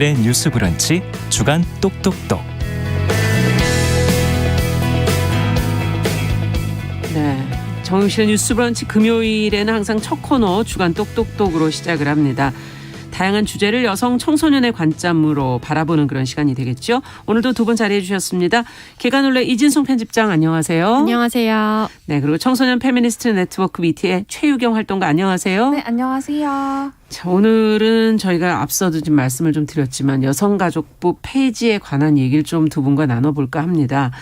네, 뉴스 브런치 주간 똑똑똑. 네, 정용실의 뉴스 브런치 금요일에는 항상 첫 코너 주간 똑똑똑으로 시작을 합니다. 다양한 주제를 여성 청소년의 관점으로 바라보는 그런 시간이 되겠죠. 오늘도 두 분 자리해 주셨습니다. 개관올레 이진송 편집장 안녕하세요. 안녕하세요. 네, 그리고 청소년 페미니스트 네트워크 미티의 최유경 활동가 안녕하세요. 네, 안녕하세요. 자, 오늘은 저희가 앞서도 좀 말씀을 좀 드렸지만 여성가족부 폐지에 관한 얘기를 좀 두 분과 나눠볼까 합니다.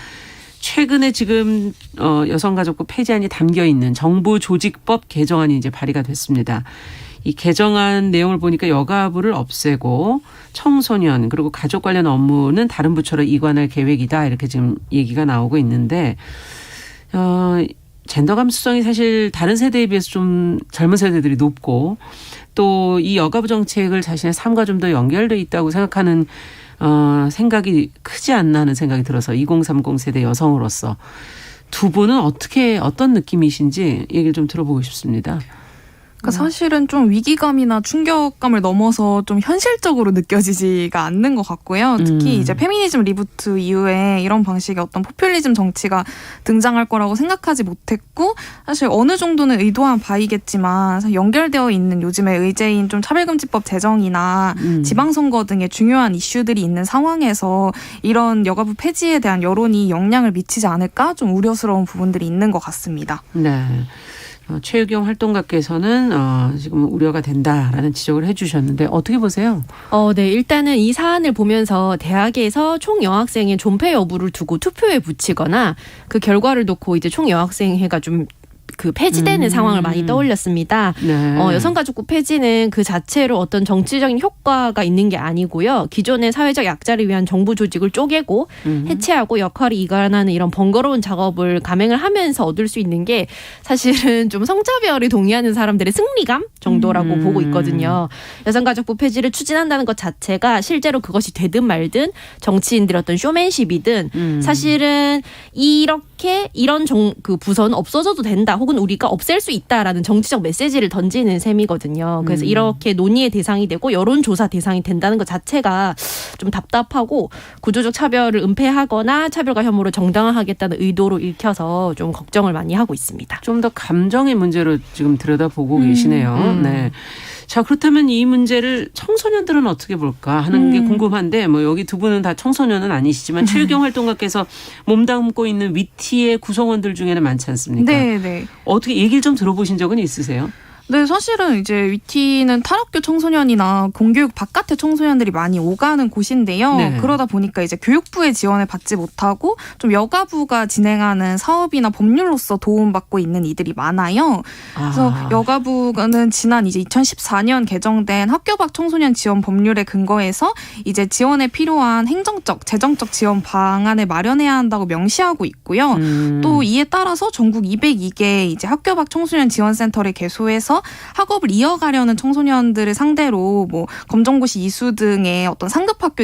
최근에 지금 여성가족부 폐지안이 담겨있는 정부 조직법 개정안이 이제 발의가 됐습니다. 이 개정안 내용을 보니까 여가부를 없애고 청소년 그리고 가족 관련 업무는 다른 부처로 이관할 계획이다 이렇게 지금 얘기가 나오고 있는데 젠더 감수성이 사실 다른 세대에 비해서 좀 젊은 세대들이 높고 또 이 여가부 정책을 자신의 삶과 좀 더 연결돼 있다고 생각하는 생각이 크지 않나 하는 생각이 들어서 2030 세대 여성으로서 두 분은 어떤 느낌이신지 얘기를 좀 들어보고 싶습니다. 그러니까 사실은 좀 위기감이나 충격감을 넘어서 좀 현실적으로 느껴지지가 않는 것 같고요. 특히 이제 페미니즘 리부트 이후에 이런 방식의 어떤 포퓰리즘 정치가 등장할 거라고 생각하지 못했고 사실 어느 정도는 의도한 바이겠지만 연결되어 있는 요즘의 의제인 좀 차별금지법 제정이나 지방선거 등의 중요한 이슈들이 있는 상황에서 이런 여가부 폐지에 대한 여론이 영향을 미치지 않을까 좀 우려스러운 부분들이 있는 것 같습니다. 네. 최유경 활동가께서는 지금 우려가 된다라는 지적을 해 주셨는데 어떻게 보세요? 네. 일단은 이 사안을 보면서 대학에서 총 여학생의 존폐 여부를 두고 투표에 붙이거나 그 결과를 놓고 이제 총 여학생회가 좀 폐지되는 상황을 많이 떠올렸습니다. 네. 여성가족부 폐지는 그 자체로 어떤 정치적인 효과가 있는 게 아니고요. 기존의 사회적 약자를 위한 정부 조직을 쪼개고 해체하고 역할을 이관하는 이런 번거로운 작업을 감행을 하면서 얻을 수 있는 게 사실은 좀 성차별에 동의하는 사람들의 승리감 정도라고 보고 있거든요. 여성가족부 폐지를 추진한다는 것 자체가 실제로 그것이 되든 말든 정치인들의 어떤 쇼맨십이든 사실은 이런 부서는 없어져도 된다. 혹은 우리가 없앨 수 있다라는 정치적 메시지를 던지는 셈이거든요. 그래서 이렇게 논의의 대상이 되고 여론조사 대상이 된다는 것 자체가 좀 답답하고 구조적 차별을 은폐하거나 차별과 혐오를 정당화하겠다는 의도로 읽혀서 좀 걱정을 많이 하고 있습니다. 좀 더 감정의 문제로 지금 들여다보고 계시네요. 네. 자, 그렇다면 이 문제를 청소년들은 어떻게 볼까 하는 게 궁금한데 여기 두 분은 다 청소년은 아니시지만 최유경 활동가께서 몸담고 있는 위티의 구성원들 중에는 많지 않습니까? 네. 어떻게 얘기를 좀 들어보신 적은 있으세요? 네, 사실은 이제 위티는 탈학교 청소년이나 공교육 바깥의 청소년들이 많이 오가는 곳인데요. 네. 그러다 보니까 이제 교육부의 지원을 받지 못하고 좀 여가부가 진행하는 사업이나 법률로서 도움받고 있는 이들이 많아요. 그래서 여가부는 지난 이제 2014년 개정된 학교 밖 청소년 지원 법률에 근거해서 이제 지원에 필요한 행정적, 재정적 지원 방안을 마련해야 한다고 명시하고 있고요. 또 이에 따라서 전국 202개 이제 학교 밖 청소년 지원센터를 개소해서 학업을 이어가려는 청소년들을 상대로 검정고시 이수 등의 어떤 상급학교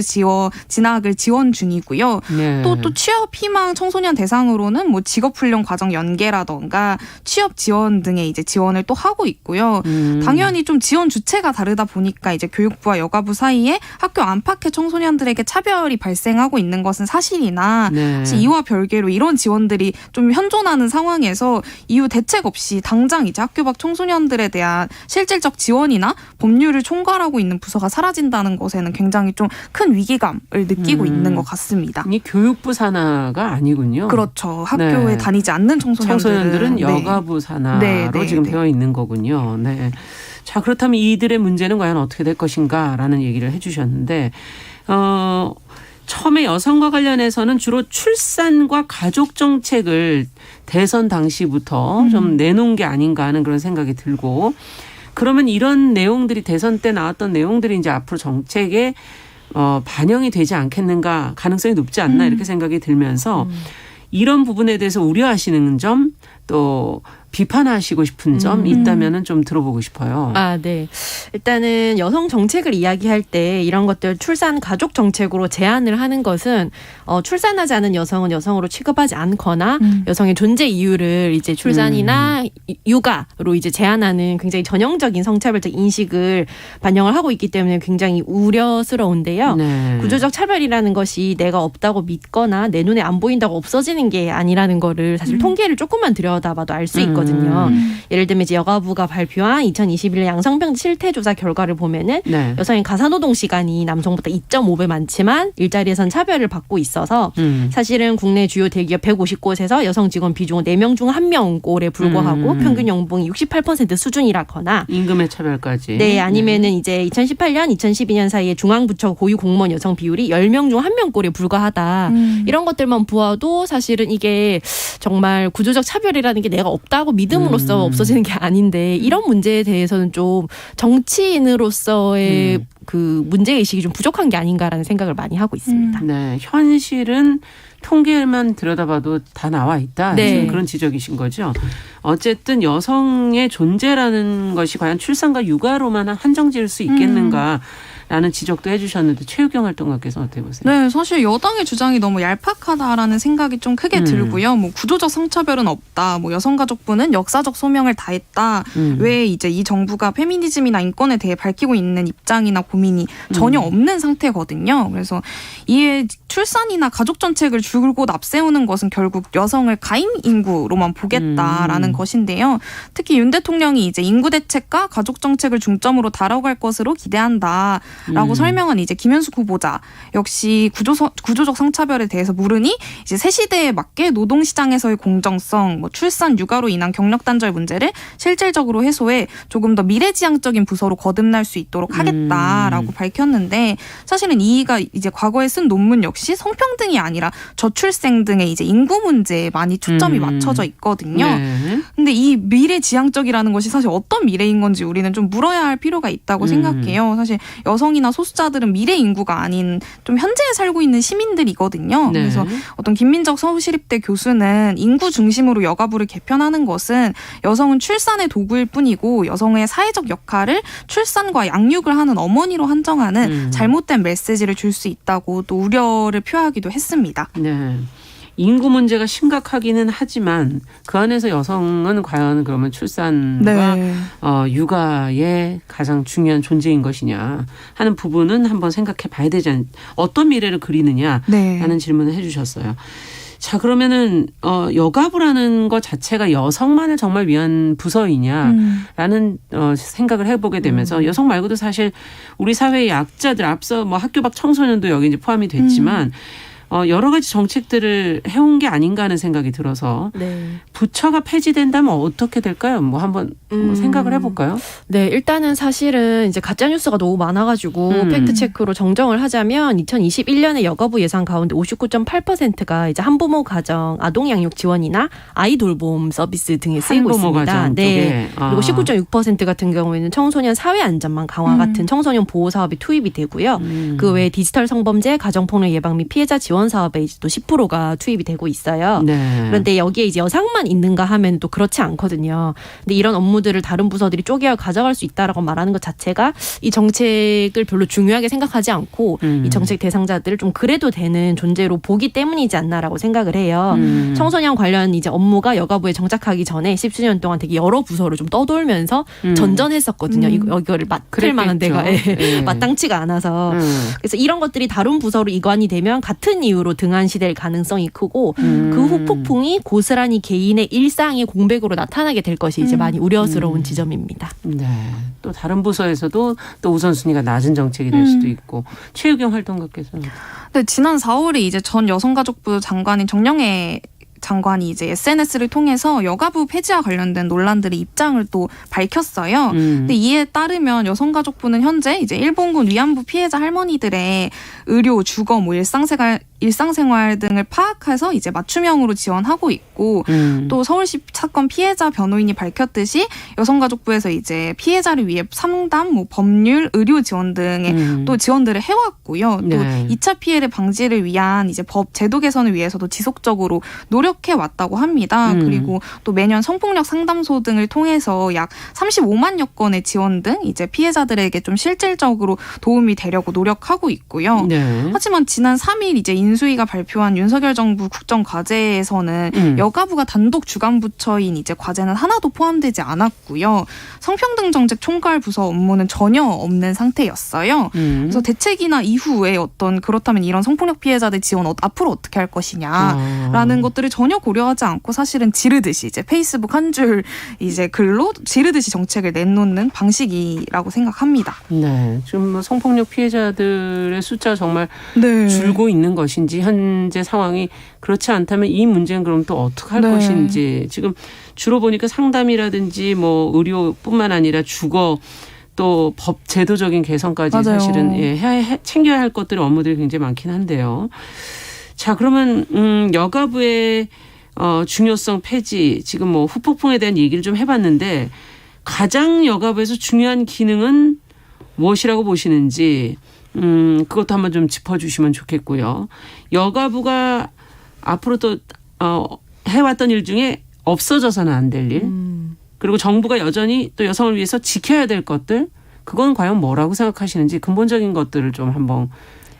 진학을 지원 중이고요. 네. 또 취업 희망 청소년 대상으로는 직업훈련 과정 연계라던가 취업 지원 등의 이제 지원을 또 하고 있고요. 당연히 좀 지원 주체가 다르다 보니까 이제 교육부와 여가부 사이에 학교 안팎의 청소년들에게 차별이 발생하고 있는 것은 사실이나 사실 이와 별개로 이런 지원들이 좀 현존하는 상황에서 이후 대책 없이 당장 이제 학교 밖 청소년들에 대한 실질적 지원이나 법률을 총괄하고 있는 부서가 사라진다는 것에는 굉장히 좀 큰 위기감을 느끼고 있는 것 같습니다. 이 교육부 산하가 아니군요. 그렇죠. 학교에 다니지 않는 청소년들은 여가부 산하로 지금 되어 있는 거군요. 네. 자, 그렇다면 이들의 문제는 과연 어떻게 될 것인가라는 얘기를 해 주셨는데 처음에 여성과 관련해서는 주로 출산과 가족 정책을 대선 당시부터 좀 내놓은 게 아닌가 하는 그런 생각이 들고 그러면 이런 내용들이 대선 때 나왔던 내용들이 이제 앞으로 정책에 반영이 되지 않겠는가 가능성이 높지 않나 이렇게 생각이 들면서 이런 부분에 대해서 우려하시는 점 또 비판하시고 싶은 점 있다면은 좀 들어보고 싶어요. 아, 네. 일단은 여성 정책을 이야기할 때 이런 것들 출산 가족 정책으로 제한을 하는 것은 출산하지 않은 여성은 여성으로 취급하지 않거나 여성의 존재 이유를 이제 출산이나 육아로 이제 제한하는 굉장히 전형적인 성차별적 인식을 반영을 하고 있기 때문에 굉장히 우려스러운데요. 네. 구조적 차별이라는 것이 내가 없다고 믿거나 내 눈에 안 보인다고 없어지는 게 아니라는 거를 사실 통계를 조금만 들여다봐도 알 수 있거든요. 예를 들면 이제 여가부가 발표한 2021년 양성평등 실태조사 결과를 보면은 네. 여성의 가사노동 시간이 남성보다 2.5배 많지만 일자리에선 차별을 받고 있어서 사실은 국내 주요 대기업 150곳에서 여성 직원 비중은 4명 중 1명꼴에 불과하고 평균 연봉이 68% 수준이라거나 임금의 차별까지. 네, 아니면은 이제 2018년, 2012년 사이에 중앙부처 고유 공무원 여성 비율이 10명 중 1명꼴에 불과하다. 이런 것들만 보아도 사실은 이게 정말 구조적 차별이라는 게 내가 없다고 믿음으로써 없어지는 게 아닌데 이런 문제에 대해서는 좀 정치인으로서의 그 문제의식이 좀 부족한 게 아닌가라는 생각을 많이 하고 있습니다. 네, 현실은 통계만 들여다봐도 다 나와 있다. 네. 지금 그런 지적이신 거죠. 어쨌든 여성의 존재라는 것이 과연 출산과 육아로만 한정지을 수 있겠는가. 라는 지적도 해주셨는데 최유경 활동가께서는 어떻게 보세요? 네, 사실 여당의 주장이 너무 얄팍하다라는 생각이 좀 크게 들고요. 뭐 구조적 성차별은 없다. 뭐 여성가족부는 역사적 소명을 다했다. 왜 이제 이 정부가 페미니즘이나 인권에 대해 밝히고 있는 입장이나 고민이 전혀 없는 상태거든요. 그래서 이에 출산이나 가족 정책을 줄곧 앞세우는 것은 결국 여성을 가임 인구로만 보겠다라는 것인데요. 특히 윤 대통령이 이제 인구 대책과 가족 정책을 중점으로 다뤄갈 것으로 기대한다. 라고 설명한 이제 김현숙 후보자 역시 구조적 성차별에 대해서 물으니 이제 새 시대에 맞게 노동시장에서의 공정성, 뭐 출산 육아로 인한 경력 단절 문제를 실질적으로 해소해 조금 더 미래지향적인 부서로 거듭날 수 있도록 하겠다라고 밝혔는데 사실은 이가 이제 과거에 쓴 논문 역시 성평등이 아니라 저출생 등의 이제 인구 문제에 많이 초점이 맞춰져 있거든요. 네. 근데 이 미래지향적이라는 것이 사실 어떤 미래인 건지 우리는 좀 물어야 할 필요가 있다고 생각해요. 사실 여성이나 소수자들은 미래 인구가 아닌 좀 현재에 살고 있는 시민들이거든요. 네. 그래서 어떤 김민적 서울시립대 교수는 인구 중심으로 여가부를 개편하는 것은 여성은 출산의 도구일 뿐이고 여성의 사회적 역할을 출산과 양육을 하는 어머니로 한정하는 잘못된 메시지를 줄 수 있다고 또 우려를 표하기도 했습니다. 네. 인구 문제가 심각하기는 하지만 그 안에서 여성은 과연 그러면 출산과 육아의 가장 중요한 존재인 것이냐 하는 부분은 한번 생각해 봐야 되지 않 어떤 미래를 그리느냐라는 질문을 해 주셨어요. 자, 그러면은 여가부라는 것 자체가 여성만을 정말 위한 부서이냐라는 생각을 해보게 되면서 여성 말고도 사실 우리 사회의 약자들 앞서 뭐 학교 밖 청소년도 여기 이제 포함이 됐지만 여러 가지 정책들을 해온 게 아닌가 하는 생각이 들어서 부처가 폐지된다면 어떻게 될까요? 뭐 한번 생각을 해볼까요? 네, 일단은 사실은 이제 가짜 뉴스가 너무 많아가지고 팩트 체크로 정정을 하자면 2021년에 여가부 예산 가운데 59.8%가 이제 한부모 가정 아동 양육 지원이나 아이 돌봄 서비스 등에 쓰이고 있습니다. 가정 네. 쪽에. 그리고 19.6% 같은 경우에는 청소년 사회 안전망 강화 같은 청소년 보호 사업이 투입이 되고요. 그 외에 디지털 성범죄, 가정폭력 예방 및 피해자 지원 사업에 이제 또 10%가 투입이 되고 있어요. 네. 그런데 여기에 이제 여성만 있는가 하면 또 그렇지 않거든요. 근데 이런 업무들을 다른 부서들이 쪼개어 가져갈 수 있다라고 말하는 것 자체가 이 정책을 별로 중요하게 생각하지 않고 이 정책 대상자들을 좀 그래도 되는 존재로 보기 때문이지 않나라고 생각을 해요. 청소년 관련 이제 업무가 여가부에 정착하기 전에 10수년 동안 되게 여러 부서를 좀 떠돌면서 전전했었거든요. 이거를 맡을 만한 데가 마땅치가 않아서. 그래서 이런 것들이 다른 부서로 이관이 되면 같은 이유로 등한시될 가능성이 크고 그 후폭풍이 고스란히 개인의 일상의 공백으로 나타나게 될 것이 이제 많이 우려스러운 지점입니다. 네. 또 다른 부서에서도 또 우선순위가 낮은 정책이 될 수도 있고 최유경 활동가께서는. 네, 지난 4월에 이제 전 여성가족부 장관인 정영애 장관이 이제 SNS를 통해서 여가부 폐지와 관련된 논란들의 입장을 또 밝혔어요. 근데 이에 따르면 여성가족부는 현재 이제 일본군 위안부 피해자 할머니들의 의료, 주거, 뭐 일상생활 등을 파악해서 이제 맞춤형으로 지원하고 있고 또 서울시 사건 피해자 변호인이 밝혔듯이 여성가족부에서 이제 피해자를 위해 상담, 뭐 법률, 의료 지원 등의 또 지원들을 해왔고요. 또 네. 2차 피해를 방지를 위한 이제 법 제도 개선을 위해서도 지속적으로 노력해 왔다고 합니다. 그리고 또 매년 성폭력 상담소 등을 통해서 약 35만여 건의 지원 등 이제 피해자들에게 좀 실질적으로 도움이 되려고 노력하고 있고요. 네. 하지만 지난 3일 이제 인수위가 발표한 윤석열 정부 국정과제에서는 여가부가 단독 주관 부처인 이제 과제는 하나도 포함되지 않았고요. 성평등 정책 총괄 부서 업무는 전혀 없는 상태였어요. 그래서 대책이나 이후에 어떤 그렇다면 이런 성폭력 피해자들 지원 앞으로 어떻게 할 것이냐라는 것들을 전혀 고려하지 않고 사실은 지르듯이 이제 페이스북 한 줄 이제 글로 지르듯이 정책을 내놓는 방식이라고 생각합니다. 네. 지금 뭐 성폭력 피해자들의 숫자가 정말 네. 줄고 있는 것인지 현재 상황이 그렇지 않다면 이 문제는 그럼 또 어떻게 할 네. 것인지 지금 주로 보니까 상담이라든지 뭐 의료뿐만 아니라 주거 또 법 제도적인 개선까지 맞아요. 사실은 챙겨야 할 것들이 업무들이 굉장히 많긴 한데요. 자, 그러면 여가부의 중요성 폐지 지금 뭐 후폭풍에 대한 얘기를 좀 해봤는데 가장 여가부에서 중요한 기능은 무엇이라고 보시는지 그것도 한번 좀 짚어주시면 좋겠고요. 여가부가 앞으로 또 해왔던 일 중에 없어져서는 안 될 일 그리고 정부가 여전히 또 여성을 위해서 지켜야 될 것들 그건 과연 뭐라고 생각하시는지 근본적인 것들을 좀 한번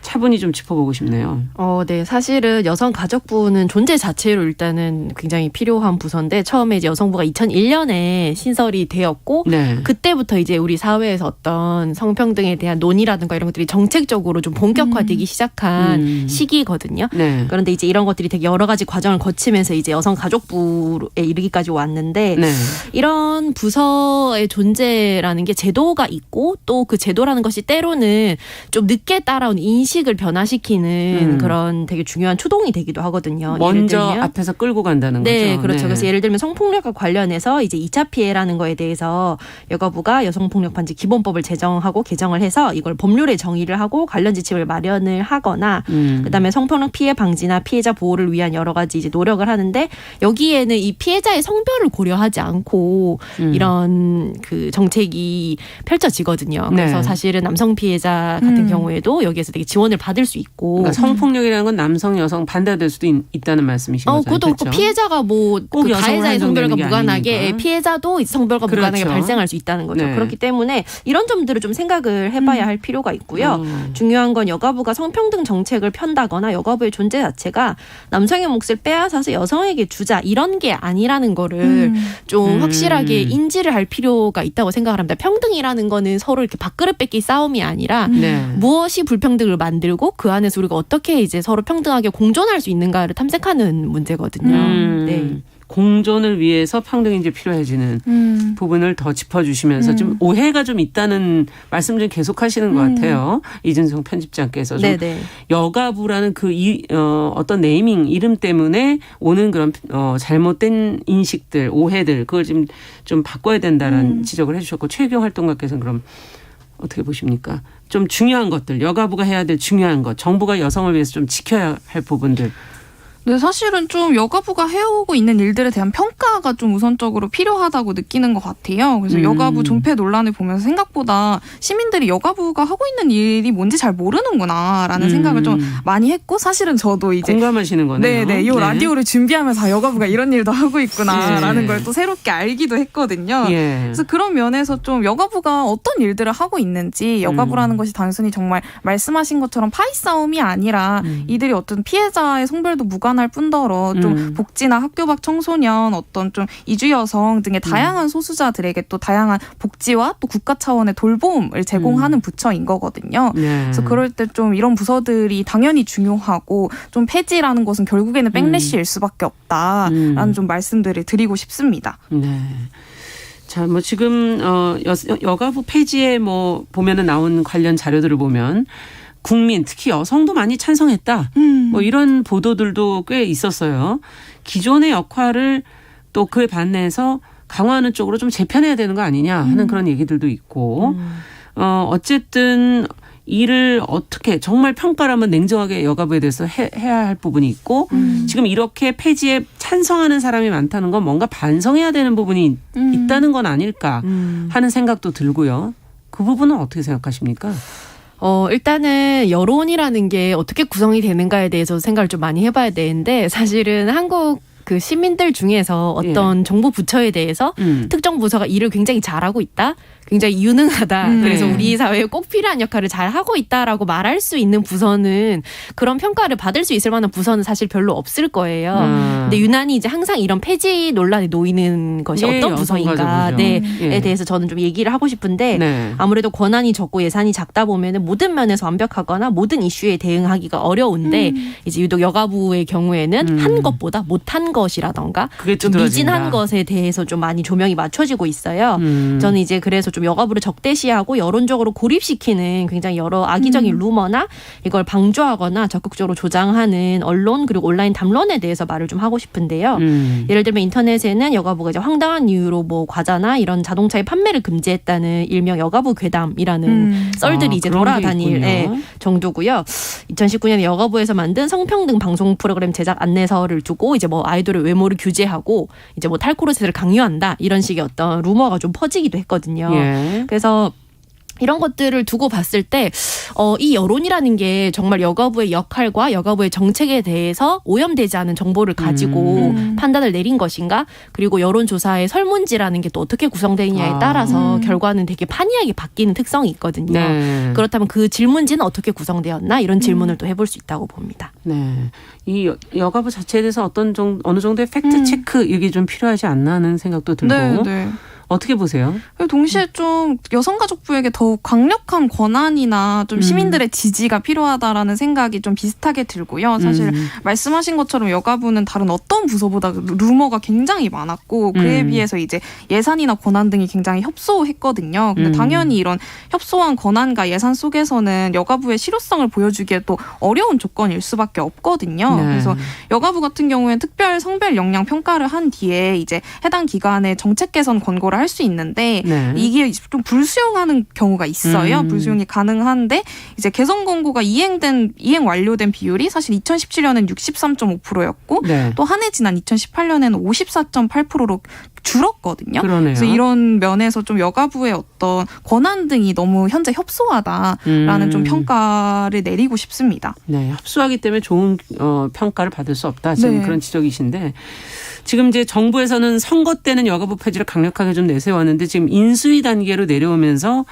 차분히 좀 짚어보고 싶네요. 네. 사실은 여성가족부는 존재 자체로 일단은 굉장히 필요한 부서인데 처음에 이제 여성부가 2001년에 신설이 되었고 네. 그때부터 이제 우리 사회에서 어떤 성평등에 대한 논의라든가 이런 것들이 정책적으로 좀 본격화되기 시작한 시기거든요. 네. 그런데 이제 이런 것들이 되게 여러 가지 과정을 거치면서 이제 여성가족부에 이르기까지 왔는데 네. 이런 부서의 존재라는 게 제도가 있고 또 그 제도라는 것이 때로는 좀 늦게 따라온 인식을 변화시키는 그런 되게 중요한 추동이 되기도 하거든요. 먼저 예를 들면 앞에서 끌고 간다는 거죠. 네, 그렇죠. 그래서 예를 들면 성폭력과 관련해서 이제 2차 피해라는 거에 대해서 여가부가 여성폭력 반지 기본법을 제정하고 개정을 해서 이걸 법률에 정의를 하고 관련 지침을 마련을 하거나 그다음에 성폭력 피해 방지나 피해자 보호를 위한 여러 가지 이제 노력을 하는데 여기에는 이 피해자의 성별을 고려하지 않고 이런 그 정책이 펼쳐지거든요. 그래서 네. 사실은 남성 피해자 같은 경우에도 여기에서 되게 지원을 받을 수 있고 그러니까 성폭력이라는 건 남성, 여성 반대될 수도 있다는 말씀이신 거죠. 그것도 그렇고 그렇죠? 피해자가 뭐 꼭 그 여성으로 가해자의 성별과 한정되는 게 무관하게 아니니까. 피해자도 성별과 그렇죠. 무관하게 발생할 수 있다는 거죠. 네. 그렇기 때문에 이런 점들을 좀 생각을 해봐야 할 필요가 있고요. 중요한 건 여가부가 성평등 정책을 편다거나 여가부의 존재 자체가 남성의 몫을 빼앗아서 여성에게 주자 이런 게 아니라는 거를 좀 확실하게 인지를 할 필요가 있다고 생각을 합니다. 평등이라는 거는 서로 이렇게 밥그릇 뺏기 싸움이 아니라 네. 무엇이 불평등을 만들고 그 안에서 우리가 어떻게 이제 서로 평등하게 공존할 수 있는가를 탐색하는 문제거든요. 네. 공존을 위해서 평등이 이제 필요해지는 부분을 더 짚어주시면서 좀 오해가 좀 있다는 말씀 좀 계속하시는 것 같아요. 이준성 편집장께서 좀 네네. 여가부라는 그 어떤 네이밍 이름 때문에 오는 그런 잘못된 인식들, 오해들 그걸 좀 바꿔야 된다라는 지적을 해주셨고 최경 활동가께서는 그럼 어떻게 보십니까? 좀 중요한 것들, 여가부가 해야 될 중요한 것, 정부가 여성을 위해서 좀 지켜야 할 부분들. 네, 사실은 좀 여가부가 해오고 있는 일들에 대한 평가가 좀 우선적으로 필요하다고 느끼는 것 같아요. 그래서 여가부 존폐 논란을 보면서 생각보다 시민들이 여가부가 하고 있는 일이 뭔지 잘 모르는구나라는 생각을 좀 많이 했고 사실은 저도 이제 공감하시는 거네요. 이 라디오를 준비하면서 여가부가 이런 일도 하고 있구나라는 예. 걸 또 새롭게 알기도 했거든요. 예. 그래서 그런 면에서 좀 여가부가 어떤 일들을 하고 있는지 여가부라는 것이 단순히 정말 말씀하신 것처럼 파이 싸움이 아니라 이들이 어떤 피해자의 성별도 무관할 뿐더러 좀 복지나 학교 밖 청소년 어떤 좀 이주 여성 등의 다양한 소수자들에게 또 다양한 복지와 또 국가 차원의 돌봄을 제공하는 부처인 거거든요. 네. 그래서 그럴 때 좀 이런 부서들이 당연히 중요하고 좀 폐지라는 것은 결국에는 백래시일 수밖에 없다라는 좀 말씀들을 드리고 싶습니다. 네. 자, 뭐 지금 여가부 폐지에 뭐 보면은 나온 관련 자료들을 보면 국민 특히 여성도 많이 찬성했다. 뭐 이런 보도들도 꽤 있었어요. 기존의 역할을 또 그에 반해서 강화하는 쪽으로 좀 재편해야 되는 거 아니냐 하는 그런 얘기들도 있고 어쨌든 이를 어떻게 정말 평가라면 냉정하게 여가부에 대해서 해야 할 부분이 있고 지금 이렇게 폐지에 찬성하는 사람이 많다는 건 뭔가 반성해야 되는 부분이 있다는 건 아닐까 하는 생각도 들고요. 그 부분은 어떻게 생각하십니까? 일단은 여론이라는 게 어떻게 구성이 되는가에 대해서 생각을 좀 많이 해봐야 되는데 사실은 한국 그 시민들 중에서 어떤 정부 부처에 대해서 특정 부서가 일을 굉장히 잘하고 있다. 굉장히 유능하다. 그래서 우리 사회에 꼭 필요한 역할을 잘 하고 있다라고 말할 수 있는 부서는 그런 평가를 받을 수 있을 만한 부서는 사실 별로 없을 거예요. 근데 유난히 이제 항상 이런 폐지 논란에 놓이는 것이 어떤 부서인가에 대해서 저는 좀 얘기를 하고 싶은데 아무래도 권한이 적고 예산이 작다 보면은 모든 면에서 완벽하거나 모든 이슈에 대응하기가 어려운데 이제 유독 여가부의 경우에는 한 것보다 못한 것이라던가 좀 미진한 것에 대해서 좀 많이 조명이 맞춰지고 있어요. 저는 이제 그래서 좀 여가부를 적대시하고 여론적으로 고립시키는 굉장히 여러 악의적인 루머나 이걸 방조하거나 적극적으로 조장하는 언론 그리고 온라인 담론에 대해서 말을 좀 하고 싶은데요. 예를 들면 인터넷에는 여가부가 이제 황당한 이유로 뭐 과자나 이런 자동차의 판매를 금지했다는 일명 여가부 괴담이라는 썰들이 이제 돌아다닐 정도고요. 2019년에 여가부에서 만든 성평등 방송 프로그램 제작 안내서를 두고 이제 뭐 아이돌의 외모를 규제하고 이제 뭐 탈코르셋을 강요한다 이런 식의 어떤 루머가 좀 퍼지기도 했거든요. 그래서 이런 것들을 두고 봤을 때 이 여론이라는 게 정말 여가부의 역할과 여가부의 정책에 대해서 오염되지 않은 정보를 가지고 판단을 내린 것인가? 그리고 여론조사의 설문지라는 게 또 어떻게 구성되느냐에 따라서 결과는 되게 판이하게 바뀌는 특성이 있거든요. 그렇다면 그 질문지는 어떻게 구성되었나? 이런 질문을 또 해볼 수 있다고 봅니다. 네, 이 여가부 자체에 대해서 어느 정도의 팩트 체크 이게 좀 필요하지 않나 하는 생각도 들고. 네. 어떻게 보세요? 동시에 좀 여성가족부에게 더욱 강력한 권한이나 좀 시민들의 지지가 필요하다라는 생각이 좀 비슷하게 들고요. 사실 말씀하신 것처럼 여가부는 다른 어떤 부서보다 루머가 굉장히 많았고 그에 비해서 이제 예산이나 권한 등이 굉장히 협소했거든요. 근데 당연히 이런 협소한 권한과 예산 속에서는 여가부의 실효성을 보여주기에 또 어려운 조건일 수밖에 없거든요. 그래서 여가부 같은 경우에는 특별 성별 역량 평가를 한 뒤에 이제 해당 기관에 정책 개선 권고를 할 수 있는데 이게 좀 불수용하는 경우가 있어요. 불수용이 가능한데 이제 개선 권고가 이행 완료된 비율이 사실 2017년엔 63.5%였고 또 한 해 지난 2018년에는 54.8%로 줄었거든요. 그러네요. 그래서 이런 면에서 좀 여가부의 어떤 권한 등이 너무 현재 협소하다라는 좀 평가를 내리고 싶습니다. 네, 협소하기 때문에 좋은 평가를 받을 수 없다. 지금 그런 지적이신데 지금 이제 정부에서는 선거 때는 여가부 폐지를 강력하게 좀 내세웠는데 지금 인수위 단계로 내려오면서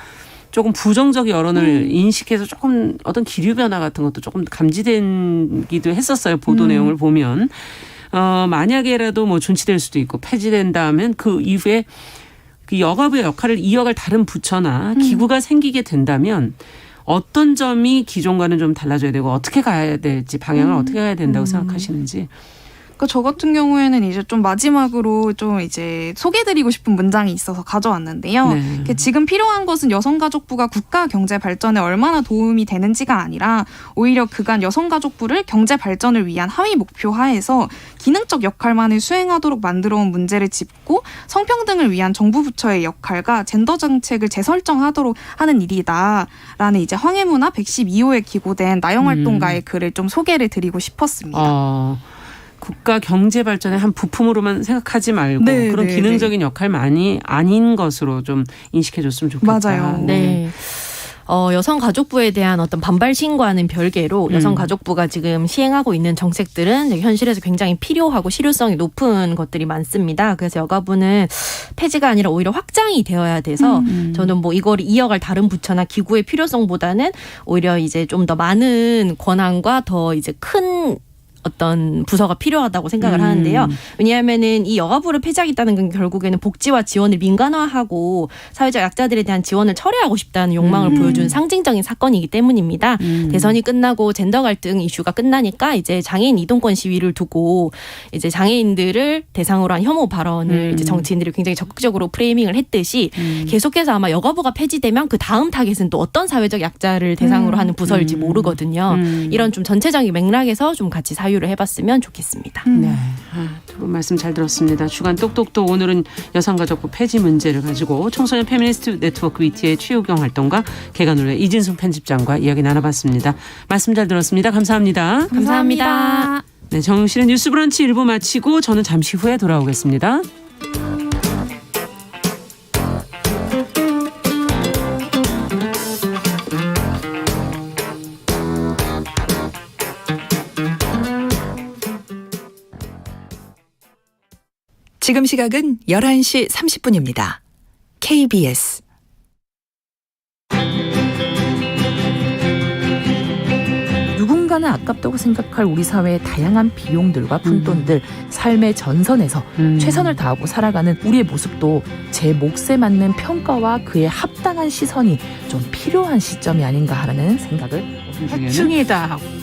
조금 부정적 여론을 인식해서 조금 어떤 기류 변화 같은 것도 조금 감지되기도 했었어요. 보도 내용을 보면. 만약에라도 뭐 준치될 수도 있고 폐지된다면 그 이후에 그 여가부의 역할을 이어갈 다른 부처나 기구가 생기게 된다면 어떤 점이 기존과는 좀 달라져야 되고 어떻게 가야 될지 방향을 어떻게 가야 된다고 생각하시는지. 저 같은 경우에는 이제 좀 마지막으로 좀 이제 소개드리고 싶은 문장이 있어서 가져왔는데요. 지금 필요한 것은 여성가족부가 국가 경제 발전에 얼마나 도움이 되는지가 아니라 오히려 그간 여성가족부를 경제 발전을 위한 하위 목표 하에서 기능적 역할만을 수행하도록 만들어온 문제를 짚고 성평등을 위한 정부 부처의 역할과 젠더 정책을 재설정하도록 하는 일이다라는 이제 황해문화 112호에 기고된 나영활동가의 글을 좀 소개를 드리고 싶었습니다. 국가 경제 발전의 한 부품으로만 생각하지 말고 그런 기능적인 역할만이 아닌 것으로 좀 인식해줬으면 좋겠다. 맞아요. 네. 여성가족부에 대한 어떤 반발 신고와는 별개로 여성가족부가 지금 시행하고 있는 정책들은 현실에서 굉장히 필요하고 실효성이 높은 것들이 많습니다. 그래서 여가부는 폐지가 아니라 오히려 확장이 되어야 돼서 저는 뭐 이걸 이어갈 다른 부처나 기구의 필요성보다는 오히려 이제 좀 더 많은 권한과 더 이제 큰 어떤 부서가 필요하다고 생각을 하는데요. 왜냐하면은 이 여가부를 폐지하겠다는 건 결국에는 복지와 지원을 민간화하고 사회적 약자들에 대한 지원을 철회하고 싶다는 욕망을 보여준 상징적인 사건이기 때문입니다. 대선이 끝나고 젠더 갈등 이슈가 끝나니까 이제 장애인 이동권 시위를 두고 이제 장애인들을 대상으로 한 혐오 발언을 이제 정치인들이 굉장히 적극적으로 프레이밍을 했듯이 계속해서 아마 여가부가 폐지되면 그 다음 타겟은 또 어떤 사회적 약자를 대상으로 하는 부서일지 모르거든요. 이런 좀 전체적인 맥락에서 좀 같이 사회 자유를 해봤으면 좋겠습니다. 네, 두 분 말씀 잘 들었습니다. 주간 똑똑똑 오늘은 여성가족부 폐지 문제를 가지고 청소년 페미니스트 네트워크 위티의 최우경 활동가 개관노래 이진숙 편집장과 이야기 나눠봤습니다. 말씀 잘 들었습니다. 감사합니다. 감사합니다. 네, 정실의 뉴스 브런치 1부 마치고 저는 잠시 후에 돌아오겠습니다. 지금 시각은 11시 30분입니다. KBS 누군가는 아깝다고 생각할 우리 사회의 다양한 비용들과 푼돈들, 삶의 전선에서 최선을 다하고 살아가는 우리의 모습도 제 몫에 맞는 평가와 그에 합당한 시선이 좀 필요한 시점이 아닌가 하는 생각을 중에는 해충이다 하고